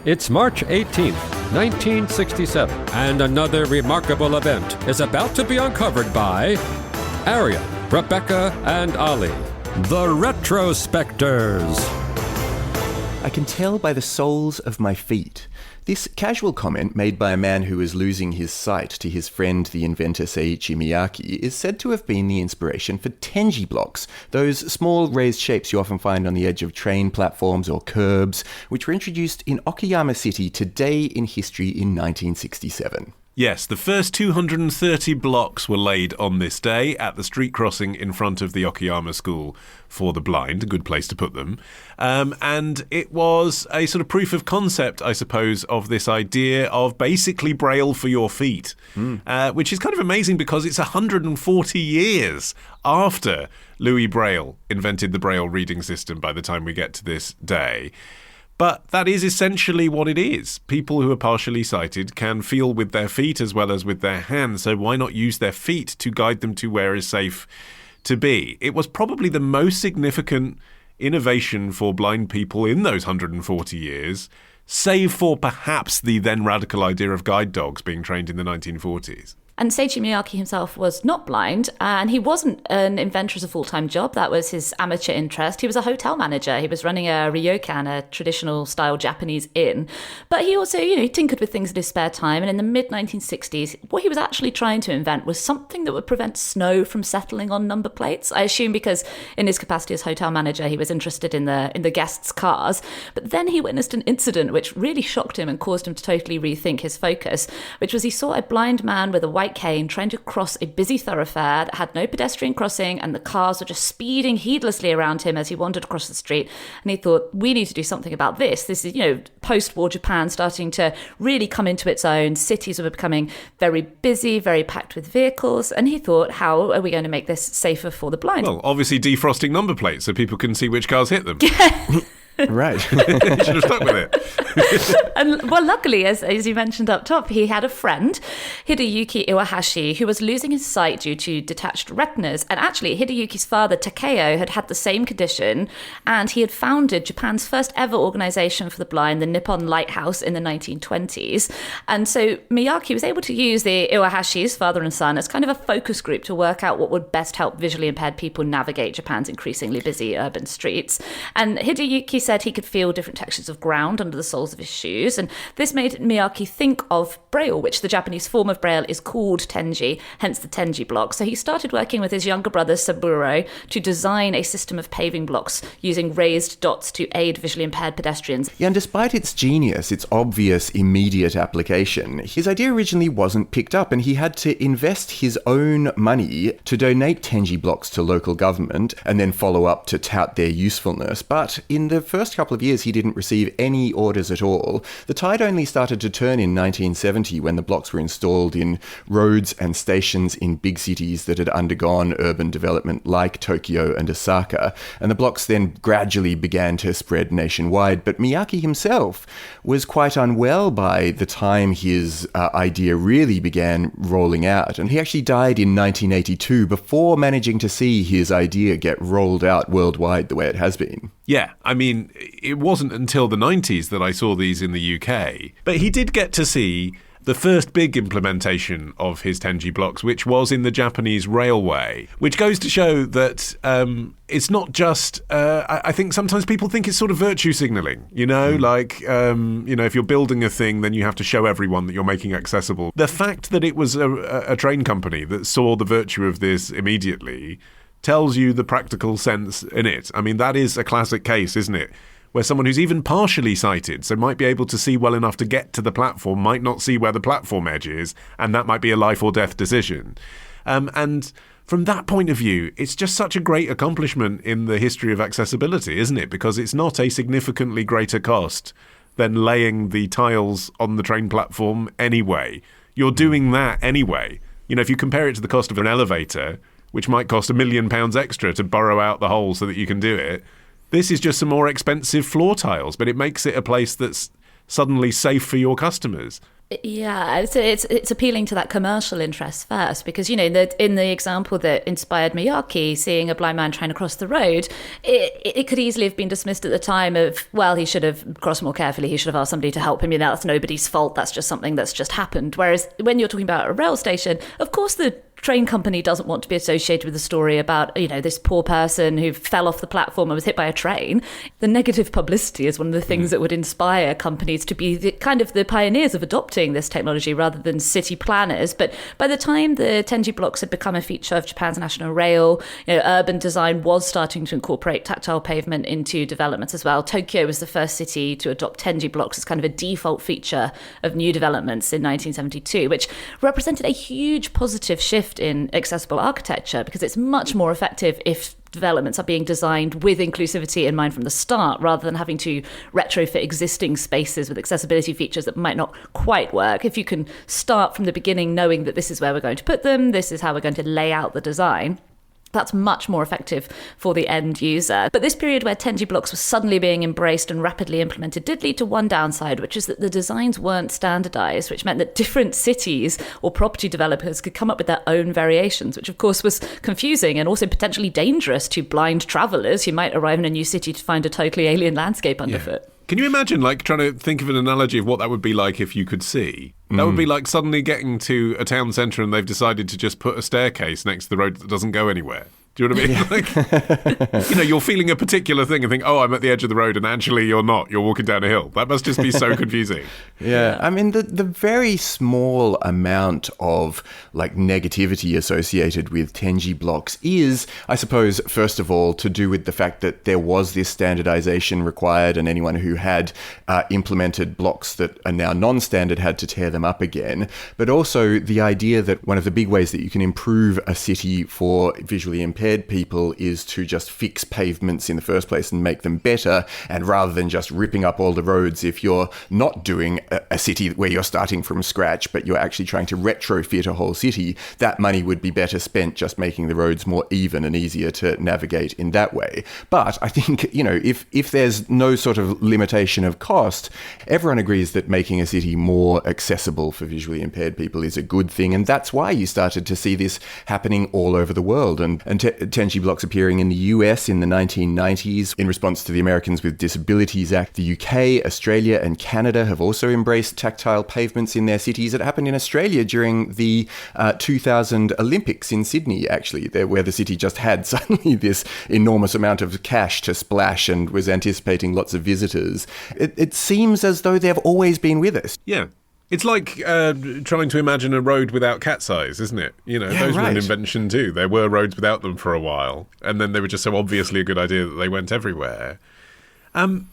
It's March 18th, 1967, and another remarkable event is about to be uncovered by Arion, Rebecca, and Olly, the Retrospectors. I can tell by the soles of my feet. This casual comment made by a man who was losing his sight to his friend the inventor Seiichi Miyake is said to have been the inspiration for Tenji blocks, those small raised shapes you often find on the edge of train platforms or curbs, which were introduced in Okayama City today in history in 1967. Yes, the first 230 blocks were laid on this day at the street crossing in front of the Okayama School for the blind, a good place to put them. And it was a sort of proof of concept, I suppose, of this idea of basically Braille for your feet, which is kind of amazing because it's 140 years after Louis Braille invented the Braille reading system by the time we get to this day. But that is essentially what it is. People who are partially sighted can feel with their feet as well as with their hands, so why not use their feet to guide them to where is safe to be? It was probably the most significant innovation for blind people in those 140 years, save for perhaps the then radical idea of guide dogs being trained in the 1940s. And Seiichi Miyake himself was not blind, and he wasn't an inventor as a full-time job. That was his amateur interest. He was a hotel manager. He was running a ryokan, a traditional-style Japanese inn. But he also, he tinkered with things in his spare time. And in the mid-1960s, what he was actually trying to invent was something that would prevent snow from settling on number plates. I assume because in his capacity as hotel manager, he was interested in the guests' cars. But then he witnessed an incident which really shocked him and caused him to totally rethink his focus, which was he saw a blind man with a white cane trying to cross a busy thoroughfare that had no pedestrian crossing, and the cars were just speeding heedlessly around him as he wandered across the street. And he thought, we need to do something about this. This is, post-war Japan starting to really come into its own. Cities were becoming very busy, very packed with vehicles. And he thought, how are we going to make this safer for the blind? Well, obviously defrosting number plates so people can see which cars hit them. Right. You should have stuck with it. And well, luckily, as you mentioned up top, he had a friend, Hideyuki Iwahashi, who was losing his sight due to detached retinas. And actually, Hideyuki's father, Takeo, had the same condition, and he had founded Japan's first ever organization for the blind, the Nippon Lighthouse, in the 1920s. And so Miyake was able to use the Iwahashis, father and son, as kind of a focus group to work out what would best help visually impaired people navigate Japan's increasingly busy urban streets. And Hideyuki said he could feel different textures of ground under the soles of his shoes, and this made Miyake think of Braille, which the Japanese form of Braille is called Tenji, hence the Tenji block. So he started working with his younger brother Saburo to design a system of paving blocks using raised dots to aid visually impaired pedestrians. Yeah, and despite its genius, its obvious immediate application, his idea originally wasn't picked up, and he had to invest his own money to donate Tenji blocks to local government and then follow up to tout their usefulness. But in the first couple of years, he didn't receive any orders at all. The tide only started to turn in 1970 when the blocks were installed in roads and stations in big cities that had undergone urban development like Tokyo and Osaka, and the blocks then gradually began to spread nationwide. But Miyake himself was quite unwell by the time his idea really began rolling out, and he actually died in 1982 before managing to see his idea get rolled out worldwide the way it has been. Yeah, I mean, it wasn't until the 90s that I saw these in the UK. But he did get to see the first big implementation of his Tenji blocks, which was in the Japanese railway, which goes to show that it's not just, I think sometimes people think it's sort of virtue signalling, if you're building a thing, then you have to show everyone that you're making accessible. The fact that it was a train company that saw the virtue of this immediately tells you the practical sense in it. I mean, that is a classic case, isn't it? Where someone who's even partially sighted, so might be able to see well enough to get to the platform, might not see where the platform edge is, and that might be a life or death decision. And from that point of view, it's just such a great accomplishment in the history of accessibility, isn't it? Because it's not a significantly greater cost than laying the tiles on the train platform anyway. You're doing that anyway. If you compare it to the cost of an elevator, which might cost £1 million extra to burrow out the hole so that you can do it, this is just some more expensive floor tiles, but it makes it a place that's suddenly safe for your customers. Yeah, it's appealing to that commercial interest first, because in the example that inspired Miyake, seeing a blind man trying to cross the road, it could easily have been dismissed at the time of, well, he should have crossed more carefully, he should have asked somebody to help him. That's nobody's fault. That's just something that's just happened. Whereas when you're talking about a rail station, of course the train company doesn't want to be associated with a story about, this poor person who fell off the platform and was hit by a train. The negative publicity is one of the things that would inspire companies to be the pioneers of adopting this technology rather than city planners. But by the time the Tenji blocks had become a feature of Japan's national rail, urban design was starting to incorporate tactile pavement into developments as well. Tokyo was the first city to adopt Tenji blocks as kind of a default feature of new developments in 1972, which represented a huge positive shift in accessible architecture, because it's much more effective if developments are being designed with inclusivity in mind from the start, rather than having to retrofit existing spaces with accessibility features that might not quite work. If you can start from the beginning knowing that this is where we're going to put them, this is how we're going to lay out the design, that's much more effective for the end user. But this period where Tenji blocks were suddenly being embraced and rapidly implemented did lead to one downside, which is that the designs weren't standardized, which meant that different cities or property developers could come up with their own variations, which of course was confusing and also potentially dangerous to blind travelers who might arrive in a new city to find a totally alien landscape underfoot. Can you imagine, trying to think of an analogy of what that would be like if you could see? That would be like suddenly getting to a town centre and they've decided to just put a staircase next to the road that doesn't go anywhere. Do you know what I mean? You're feeling a particular thing and think, oh, I'm at the edge of the road, and actually you're not. You're walking down a hill. That must just be so confusing. Yeah. I mean, the very small amount of negativity associated with Tenji blocks is, I suppose, first of all, to do with the fact that there was this standardization required, and anyone who had implemented blocks that are now non-standard had to tear them up again. But also the idea that one of the big ways that you can improve a city for visually impaired people is to just fix pavements in the first place and make them better, and rather than just ripping up all the roads, if you're not doing a city where you're starting from scratch but you're actually trying to retrofit a whole city, that money would be better spent just making the roads more even and easier to navigate in that way. But I think, if there's no sort of limitation of cost, everyone agrees that making a city more accessible for visually impaired people is a good thing, and that's why you started to see this happening all over the world. And Tenji blocks appearing in the US in the 1990s in response to the Americans with Disabilities Act. The UK, Australia and Canada have also embraced tactile pavements in their cities. It happened in Australia during the 2000 Olympics in Sydney, actually, where the city just had suddenly this enormous amount of cash to splash and was anticipating lots of visitors. It seems as though they've always been with us. Yeah. It's like trying to imagine a road without cat's eyes, isn't it? Those were an invention too. There were roads without them for a while, and then they were just so obviously a good idea that they went everywhere. And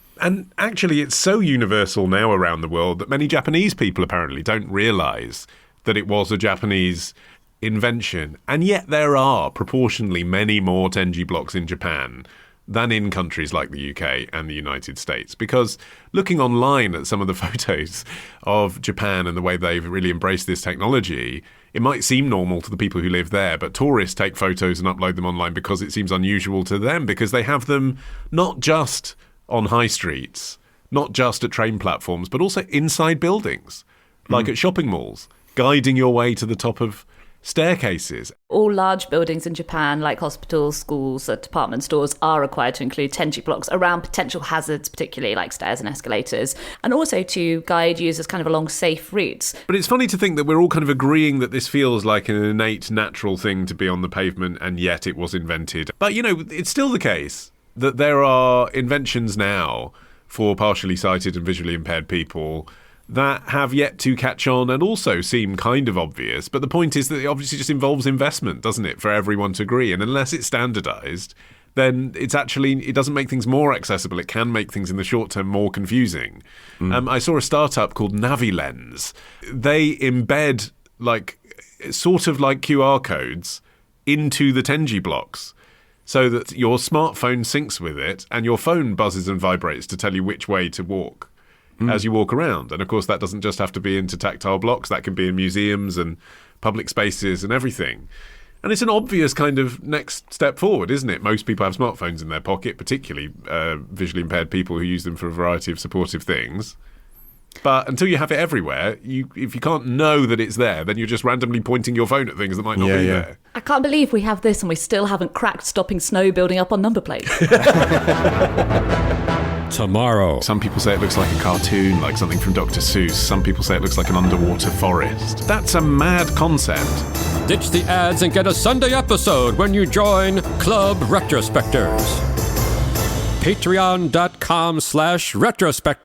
actually, it's so universal now around the world that many Japanese people apparently don't realise that it was a Japanese invention. And yet there are proportionally many more Tenji blocks in Japan than in countries like the UK and the United States. Because looking online at some of the photos of Japan and the way they've really embraced this technology, it might seem normal to the people who live there, but tourists take photos and upload them online because it seems unusual to them, because they have them not just on high streets, not just at train platforms, but also inside buildings, like at shopping malls, guiding your way to the top of staircases. All large buildings in Japan, like hospitals, schools, department stores, are required to include Tenji blocks around potential hazards, particularly like stairs and escalators, and also to guide users kind of along safe routes. But it's funny to think that we're all kind of agreeing that this feels like an innate, natural thing to be on the pavement, and yet it was invented. But, it's still the case that there are inventions now for partially sighted and visually impaired people that have yet to catch on and also seem kind of obvious. But the point is that it obviously just involves investment, doesn't it, for everyone to agree. And unless it's standardized, then it doesn't make things more accessible. It can make things in the short term more confusing. I saw a startup called NaviLens. They embed sort of like QR codes into the Tenji blocks, so that your smartphone syncs with it and your phone buzzes and vibrates to tell you which way to walk as you walk around. And of course, that doesn't just have to be into tactile blocks. That can be in museums and public spaces and everything. And it's an obvious kind of next step forward, isn't it? Most people have smartphones in their pocket, particularly visually impaired people who use them for a variety of supportive things. But until you have it everywhere, if you can't know that it's there, then you're just randomly pointing your phone at things that might not be there. I can't believe we have this and we still haven't cracked stopping snow building up on number plates. Tomorrow. Some people say it looks like a cartoon, like something from Dr. Seuss. Some people say it looks like an underwater forest. That's a mad concept. Ditch the ads and get a Sunday episode when you join Club Retrospectors. Patreon.com/retrospect.